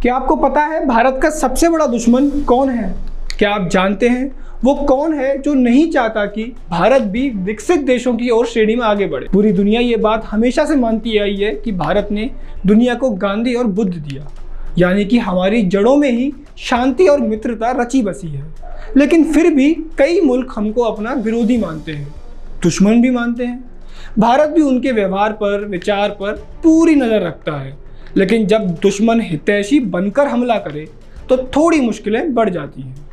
क्या आपको पता है भारत का सबसे बड़ा दुश्मन कौन है? क्या आप जानते हैं वो कौन है जो नहीं चाहता कि भारत भी विकसित देशों की ओर श्रेणी में आगे बढ़े? पूरी दुनिया ये बात हमेशा से मानती आई है कि भारत ने दुनिया को गांधी और बुद्ध दिया, यानी कि हमारी जड़ों में ही शांति और मित्रता रची बसी है। लेकिन फिर भी कई मुल्क हमको अपना विरोधी मानते हैं, दुश्मन भी मानते हैं। भारत भी उनके व्यवहार पर, विचार पर पूरी नज़र रखता है, लेकिन जब दुश्मन हितैषी बनकर हमला करे तो थोड़ी मुश्किलें बढ़ जाती हैं।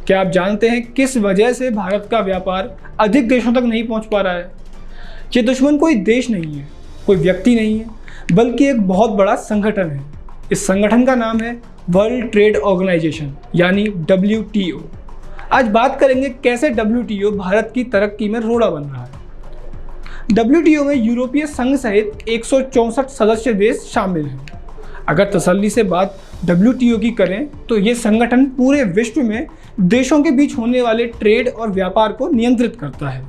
क्या आप जानते हैं किस वजह से भारत का व्यापार अधिक देशों तक नहीं पहुंच पा रहा है? ये दुश्मन कोई देश नहीं है, कोई व्यक्ति नहीं है, बल्कि एक बहुत बड़ा संगठन है। इस संगठन का नाम है वर्ल्ड ट्रेड ऑर्गेनाइजेशन, यानी WTO। आज बात करेंगे कैसे WTO भारत की तरक्की में रोड़ा बन रहा है। WTO में यूरोपीय संघ सहित 164 सदस्य देश शामिल हैं। अगर तसल्ली से बात WTO की करें तो ये संगठन पूरे विश्व में देशों के बीच होने वाले ट्रेड और व्यापार को नियंत्रित करता है।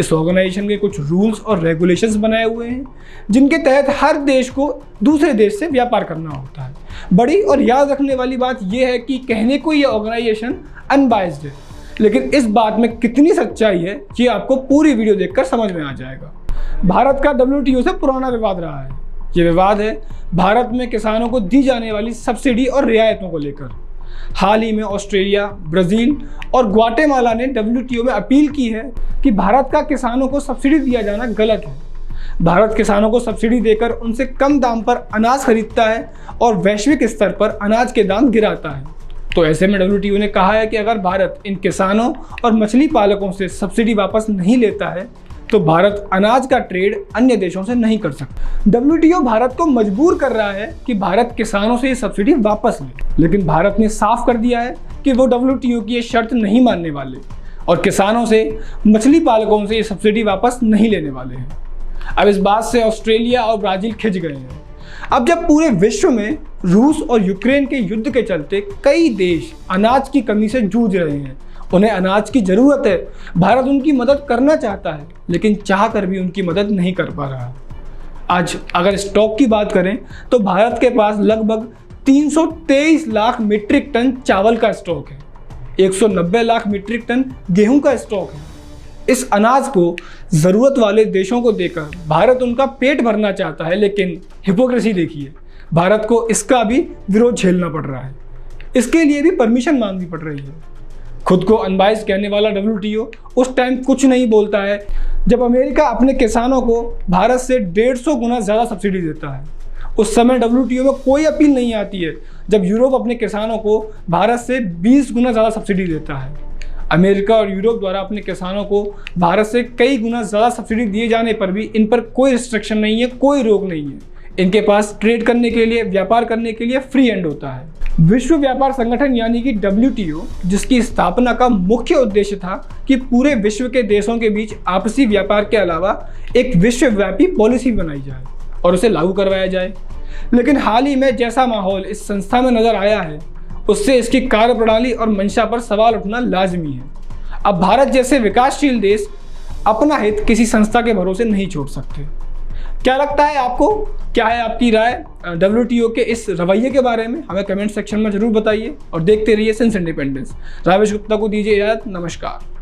इस ऑर्गेनाइजेशन के कुछ रूल्स और रेगुलेशंस बनाए हुए हैं, जिनके तहत हर देश को दूसरे देश से व्यापार करना होता है। बड़ी और याद रखने वाली बात यह है कि कहने को ये ऑर्गेनाइजेशन अनबायस्ड है, लेकिन इस बात में कितनी सच्चाई है ये आपको पूरी वीडियो देखकर समझ में आ जाएगा। भारत का WTO से पुराना विवाद रहा है। ये विवाद है भारत में किसानों को दी जाने वाली सब्सिडी और रियायतों को लेकर। हाल ही में ऑस्ट्रेलिया, ब्राज़ील और ग्वाटेमाला ने WTO में अपील की है कि भारत का किसानों को सब्सिडी दिया जाना गलत है। भारत किसानों को सब्सिडी देकर उनसे कम दाम पर अनाज खरीदता है और वैश्विक स्तर पर अनाज के दाम गिराता है। तो ऐसे में WTO ने कहा है कि अगर भारत इन किसानों और मछली पालकों से सब्सिडी वापस नहीं लेता है तो भारत अनाज का ट्रेड अन्य देशों से नहीं कर सकता। WTO भारत को मजबूर कर रहा है कि भारत किसानों से ये सब्सिडी वापस ले, लेकिन भारत ने साफ कर दिया है कि वो WTO की ये शर्त नहीं मानने वाले और किसानों से, मछली पालकों से ये सब्सिडी वापस नहीं लेने वाले हैं। अब इस बात से ऑस्ट्रेलिया और ब्राज़ील खिंच गए हैं। अब जब पूरे विश्व में रूस और यूक्रेन के युद्ध के चलते कई देश अनाज की कमी से जूझ रहे हैं, उन्हें अनाज की ज़रूरत है, भारत उनकी मदद करना चाहता है, लेकिन चाह कर भी उनकी मदद नहीं कर पा रहा। आज अगर स्टॉक की बात करें तो भारत के पास लगभग 323 लाख मीट्रिक टन चावल का स्टॉक है, 190 लाख मीट्रिक टन गेहूं का स्टॉक है। इस अनाज को ज़रूरत वाले देशों को देकर भारत उनका पेट भरना चाहता है, लेकिन हिपोक्रेसी देखिए, भारत को इसका भी विरोध झेलना पड़ रहा है। इसके लिए भी परमिशन मांगनी पड़ रही है। खुद को अनबायस्ड कहने वाला WTO उस टाइम कुछ नहीं बोलता है जब अमेरिका अपने किसानों को भारत से 150 गुना ज़्यादा सब्सिडी देता है। उस समय WTO में कोई अपील नहीं आती है जब यूरोप अपने किसानों को भारत से 20 गुना ज़्यादा सब्सिडी देता है। अमेरिका और यूरोप द्वारा अपने किसानों को भारत से कई गुना ज़्यादा सब्सिडी दिए जाने पर भी इन पर कोई रिस्ट्रिक्शन नहीं है, कोई रोक नहीं है। इनके पास ट्रेड करने के लिए, व्यापार करने के लिए फ्री हैंड होता है। विश्व व्यापार संगठन यानी कि WTO, जिसकी स्थापना का मुख्य उद्देश्य था कि पूरे विश्व के देशों के बीच आपसी व्यापार के अलावा एक विश्वव्यापी पॉलिसी बनाई जाए और उसे लागू करवाया जाए। लेकिन हाल ही में जैसा माहौल इस संस्था में नजर आया है, उससे इसकी कार्यप्रणाली और मंशा पर सवाल उठना लाजमी है। अब भारत जैसे विकासशील देश अपना हित किसी संस्था के भरोसे नहीं छोड़ सकते। क्या लगता है आपको? क्या है आपकी राय WTO के इस रवैये के बारे में? हमें कमेंट सेक्शन में जरूर बताइए और देखते रहिए सेंस इंडिपेंडेंस। रावेश गुप्ता को दीजिए इजाजत। नमस्कार।